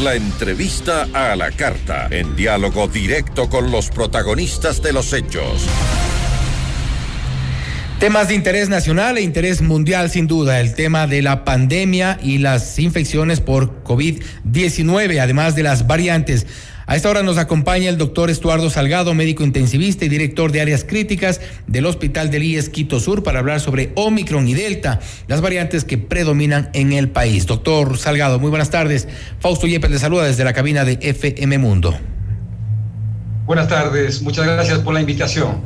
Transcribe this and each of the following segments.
La entrevista a la carta, en diálogo directo con los protagonistas de los hechos. Temas de interés nacional e interés mundial, sin duda, el tema de la pandemia y las infecciones por COVID-19, además de las variantes. A esta hora nos acompaña el doctor Estuardo Salgado, médico intensivista y director de áreas críticas del Hospital del IES Quito Sur, para hablar sobre Omicron y Delta, las variantes que predominan en el país. Doctor Salgado, muy buenas tardes. Fausto Yepes le saluda desde la cabina de FM Mundo. Buenas tardes, muchas gracias por la invitación.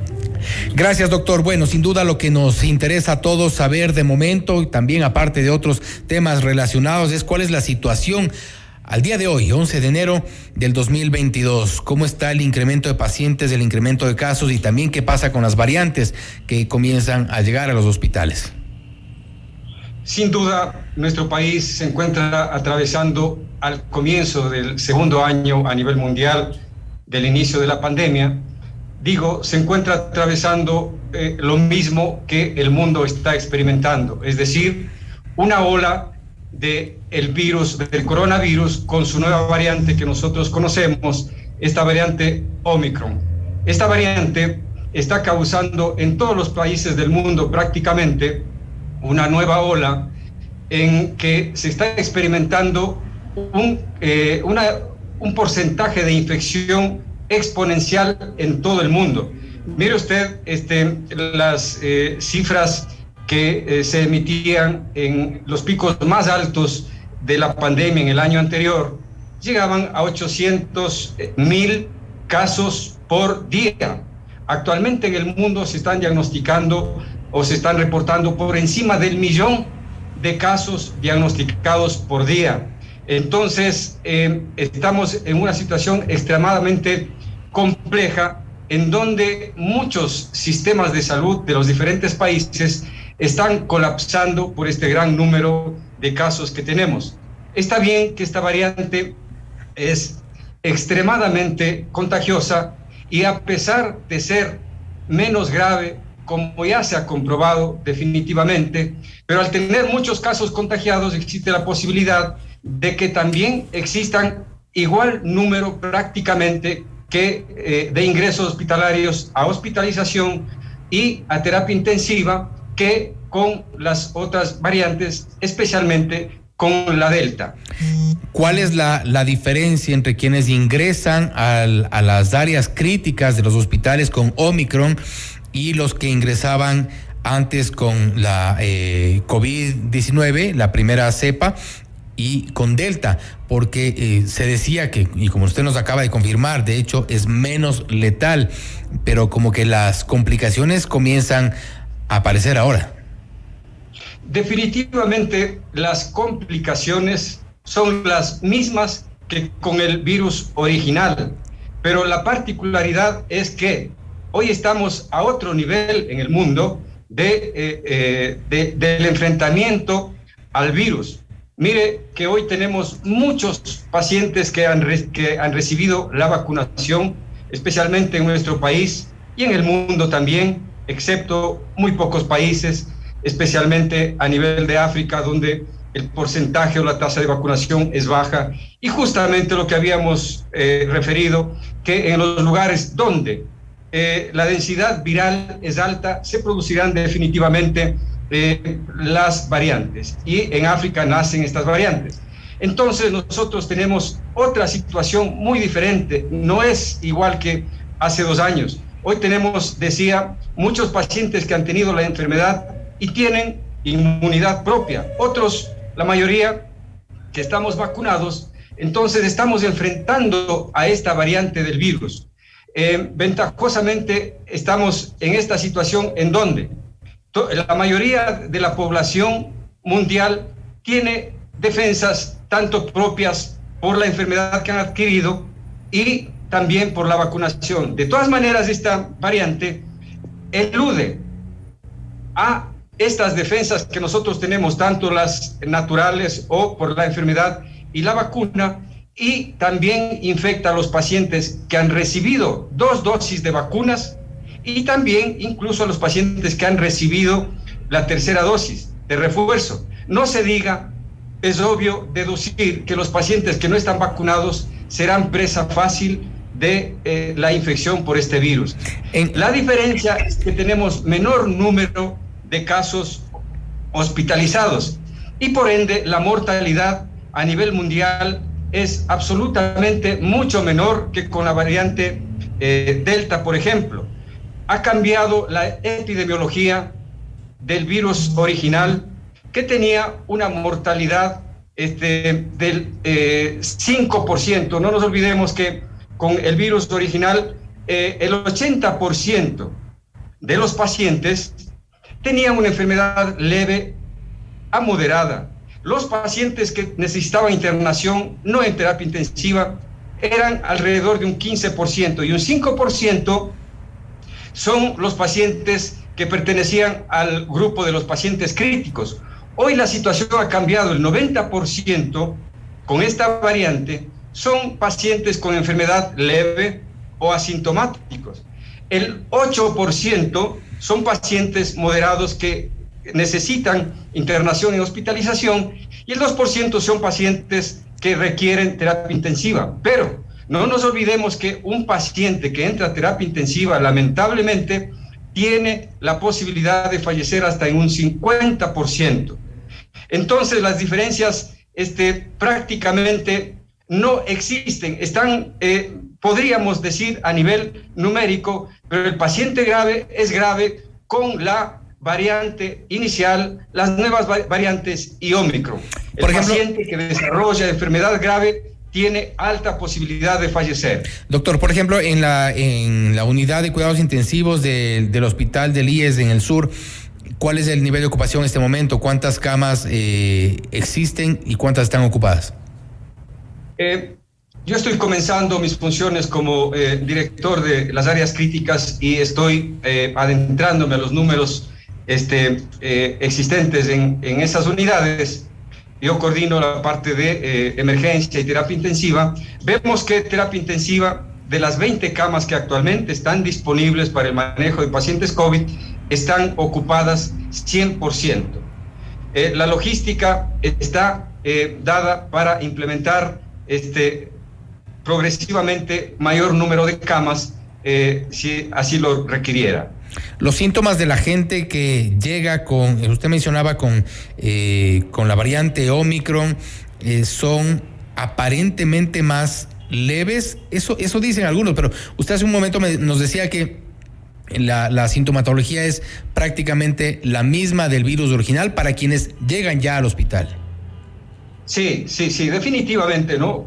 Gracias, doctor. Bueno, sin duda lo que nos interesa a todos saber de momento, y también aparte de otros temas relacionados, es cuál es la situación al día de hoy, 11 de enero del 2022. ¿Cómo está el incremento de pacientes, el incremento de casos y también qué pasa con las variantes que comienzan a llegar a los hospitales? Sin duda, nuestro país se encuentra atravesando al comienzo del segundo año a nivel mundial del inicio de la pandemia. Se encuentra atravesando lo mismo que el mundo está experimentando, es decir, una ola del coronavirus con su nueva variante que nosotros conocemos, esta variante Omicron. Esta variante está causando en todos los países del mundo prácticamente una nueva ola en que se está experimentando un porcentaje de infección exponencial en todo el mundo. Mire usted las cifras que se emitían en los picos más altos de la pandemia en el año anterior, llegaban a 800,000 casos por día. Actualmente en el mundo se están diagnosticando o se están reportando por encima del 1,000,000 de casos diagnosticados por día. Entonces, estamos en una situación extremadamente compleja en donde muchos sistemas de salud de los diferentes países están colapsando por este gran número de casos que tenemos. Está bien que esta variante es extremadamente contagiosa y a pesar de ser menos grave, como ya se ha comprobado definitivamente, pero al tener muchos casos contagiados existe la posibilidad de que también existan igual número prácticamente de ingresos hospitalarios a hospitalización y a terapia intensiva que con las otras variantes, especialmente con la Delta. ¿Cuál es la diferencia entre quienes ingresan a las áreas críticas de los hospitales con Omicron y los que ingresaban antes con la COVID-19, la primera cepa, y con Delta? Porque se decía que, y como usted nos acaba de confirmar, de hecho es menos letal, pero como que las complicaciones comienzan a aparecer ahora. Definitivamente las complicaciones son las mismas que con el virus original, pero la particularidad es que hoy estamos a otro nivel en el mundo del enfrentamiento al virus. Mire que hoy tenemos muchos pacientes que han recibido la vacunación, especialmente en nuestro país y en el mundo también, excepto muy pocos países, especialmente a nivel de África, donde el porcentaje o la tasa de vacunación es baja. Y justamente lo que habíamos referido, que en los lugares donde la densidad viral es alta, se producirán definitivamente las variantes, y en África nacen estas variantes. Entonces nosotros tenemos otra situación muy diferente, no es igual que hace 2 años. Hoy tenemos, decía, muchos pacientes que han tenido la enfermedad y tienen inmunidad propia, otros, la mayoría, que estamos vacunados. Entonces estamos enfrentando a esta variante del virus. Ventajosamente estamos en esta situación en donde la mayoría de la población mundial tiene defensas tanto propias por la enfermedad que han adquirido y también por la vacunación. De todas maneras, esta variante elude a estas defensas que nosotros tenemos, tanto las naturales o por la enfermedad y la vacuna, y también infecta a los pacientes que han recibido 2 dosis de vacunas y también incluso a los pacientes que han recibido la tercera dosis de refuerzo. No se diga es obvio deducir que los pacientes que no están vacunados serán presa fácil de la infección por este virus. La diferencia es que tenemos menor número de casos hospitalizados y por ende la mortalidad a nivel mundial es absolutamente mucho menor que con la variante Delta, por ejemplo. Ha cambiado la epidemiología del virus original, que tenía una mortalidad del 5%. No nos olvidemos que con el virus original el 80% de los pacientes tenían una enfermedad leve a moderada. Los pacientes que necesitaban internación, no en terapia intensiva, eran alrededor de un 15%, y un 5% son los pacientes que pertenecían al grupo de los pacientes críticos. Hoy la situación ha cambiado. El 90% con esta variante son pacientes con enfermedad leve o asintomáticos. El 8% son pacientes moderados que necesitan internación y hospitalización, y el 2% son pacientes que requieren terapia intensiva. Pero no nos olvidemos que un paciente que entra a terapia intensiva, lamentablemente, tiene la posibilidad de fallecer hasta en un 50%. Entonces las diferencias prácticamente no existen. Están, podríamos decir, a nivel numérico, pero el paciente grave es grave con la variante inicial, las nuevas variantes y Omicron. El paciente que desarrolla enfermedad grave tiene alta posibilidad de fallecer. Doctor, por ejemplo, en la unidad de cuidados intensivos del hospital del IES en el sur, ¿cuál es el nivel de ocupación en este momento? ¿Cuántas camas existen y cuántas están ocupadas? Yo estoy comenzando mis funciones como director de las áreas críticas y estoy adentrándome a los números existentes en esas unidades. Yo coordino la parte de emergencia y terapia intensiva. Vemos que terapia intensiva, de las 20 camas que actualmente están disponibles para el manejo de pacientes COVID, están ocupadas 100%. La logística está dada para implementar progresivamente mayor número de camas, si así lo requiriera. Los síntomas de la gente que llega con, usted mencionaba con la variante Omicron, son aparentemente más leves. Eso dicen algunos, pero usted hace un momento nos decía que la sintomatología es prácticamente la misma del virus original para quienes llegan ya al hospital. Sí, definitivamente, ¿no?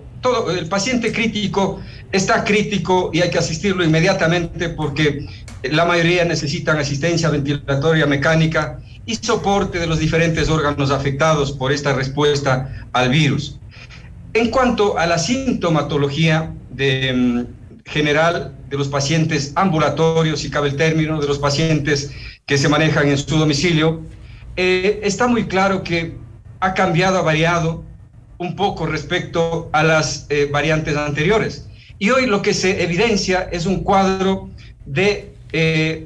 El paciente crítico está crítico y hay que asistirlo inmediatamente porque la mayoría necesitan asistencia ventilatoria mecánica y soporte de los diferentes órganos afectados por esta respuesta al virus. En cuanto a la sintomatología general de los pacientes ambulatorios, si cabe el término, de los pacientes que se manejan en su domicilio, está muy claro que ha cambiado, ha variado un poco respecto a las variantes anteriores. Y hoy lo que se evidencia es un cuadro de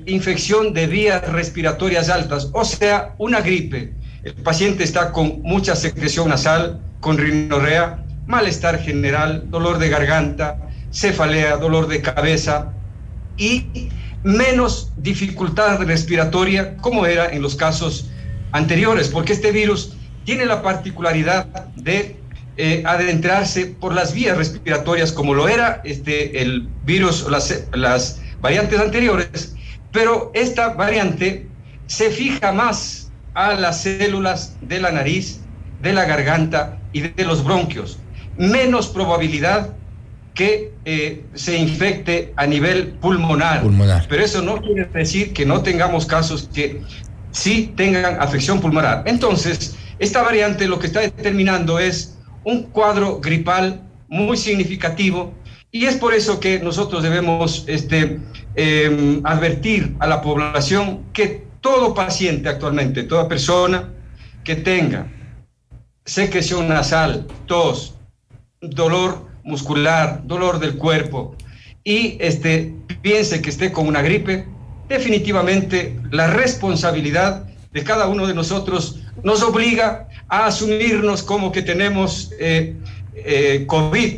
infección de vías respiratorias altas, o sea, una gripe. El paciente está con mucha secreción nasal, con rinorrea, malestar general, dolor de garganta, cefalea, dolor de cabeza y menos dificultad respiratoria como era en los casos anteriores, porque este virus tiene la particularidad de adentrarse por las vías respiratorias como lo era el virus, las variantes anteriores, pero esta variante se fija más a las células de la nariz, de la garganta y de los bronquios. Menos probabilidad que se infecte a nivel pulmonar. Pero eso no quiere decir que no tengamos casos que sí tengan afección pulmonar. Entonces, esta variante lo que está determinando es un cuadro gripal muy significativo y es por eso que nosotros debemos advertir a la población que todo paciente actualmente, toda persona que tenga secreción nasal, tos, dolor muscular, dolor del cuerpo y piense que esté con una gripe, definitivamente la responsabilidad de cada uno de nosotros nos obliga a asumirnos como que tenemos COVID.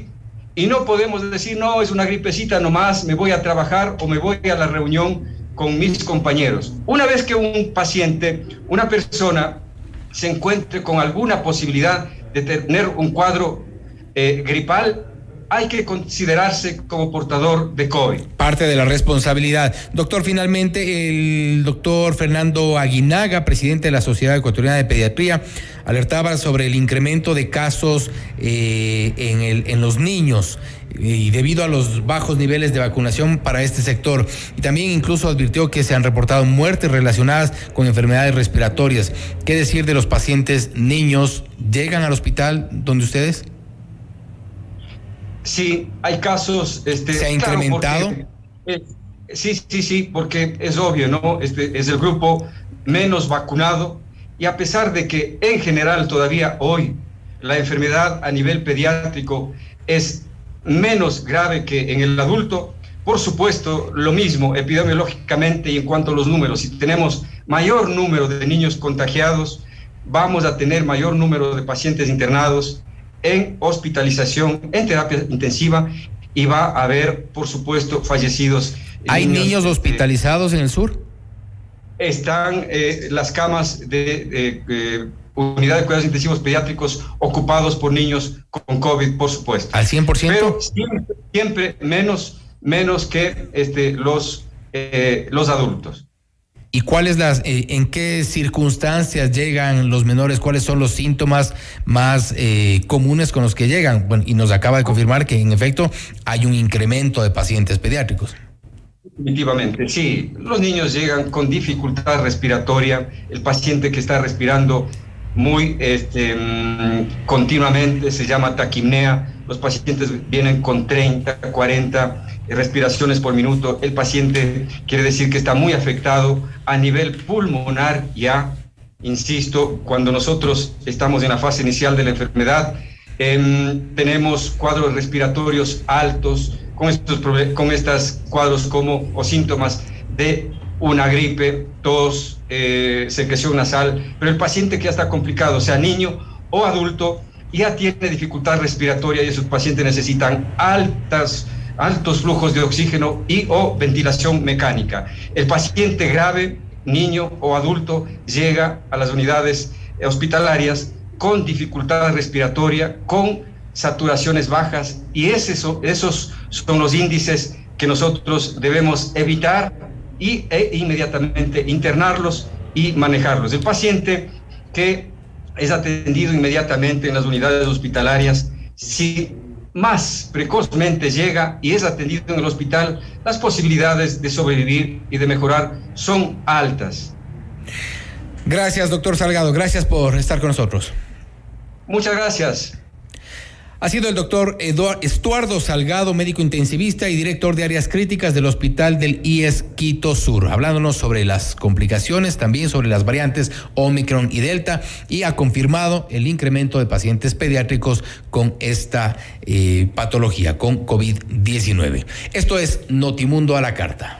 Y no podemos decir, no, es una gripecita nomás, me voy a trabajar o me voy a la reunión con mis compañeros. Una vez que un paciente, una persona, se encuentre con alguna posibilidad de tener un cuadro gripal, hay que considerarse como portador de COVID. Parte de la responsabilidad. Doctor, finalmente, el doctor Fernando Aguinaga, presidente de la Sociedad Ecuatoriana de Pediatría, alertaba sobre el incremento de casos en los niños y debido a los bajos niveles de vacunación para este sector. Y también incluso advirtió que se han reportado muertes relacionadas con enfermedades respiratorias. ¿Qué decir de los pacientes niños? ¿Llegan al hospital donde ustedes? Sí, hay casos. ¿Se ha incrementado? Sí, porque es obvio, ¿no? Es el grupo menos vacunado, y a pesar de que en general todavía hoy la enfermedad a nivel pediátrico es menos grave que en el adulto, por supuesto, lo mismo epidemiológicamente y en cuanto a los números. Si tenemos mayor número de niños contagiados, vamos a tener mayor número de pacientes internados en hospitalización, en terapia intensiva, y va a haber, por supuesto, fallecidos. ¿Hay niños hospitalizados en el sur? Están las camas de unidad de cuidados intensivos pediátricos ocupados por niños con COVID, por supuesto. ¿Al 100%? Pero siempre menos que los adultos. ¿Y en qué circunstancias llegan los menores? ¿Cuáles son los síntomas más comunes con los que llegan? Bueno, y nos acaba de confirmar que en efecto hay un incremento de pacientes pediátricos. Definitivamente, sí. Los niños llegan con dificultad respiratoria, el paciente que está respirando muy continuamente se llama taquipnea. Los pacientes vienen con 30, 40 respiraciones por minuto. El paciente quiere decir que está muy afectado a nivel pulmonar ya. Insisto, cuando nosotros estamos en la fase inicial de la enfermedad, tenemos cuadros respiratorios altos, con estos cuadros o síntomas de una gripe, tos, secreción nasal, pero el paciente que ya está complicado, sea niño o adulto, ya tiene dificultad respiratoria y esos pacientes necesitan altos flujos de oxígeno o ventilación mecánica. El paciente grave, niño o adulto, llega a las unidades hospitalarias con dificultad respiratoria, con saturaciones bajas, y esos son los índices que nosotros debemos evitar e inmediatamente internarlos y manejarlos. El paciente que es atendido inmediatamente en las unidades hospitalarias, si más precozmente llega y es atendido en el hospital, las posibilidades de sobrevivir y de mejorar son altas. Gracias, doctor Salgado. Gracias por estar con nosotros. Muchas gracias. Ha sido el doctor Estuardo Salgado, médico intensivista y director de áreas críticas del Hospital del IES Quito Sur, hablándonos sobre las complicaciones, también sobre las variantes Omicron y Delta, y ha confirmado el incremento de pacientes pediátricos con esta patología, con COVID-19. Esto es Notimundo a la Carta.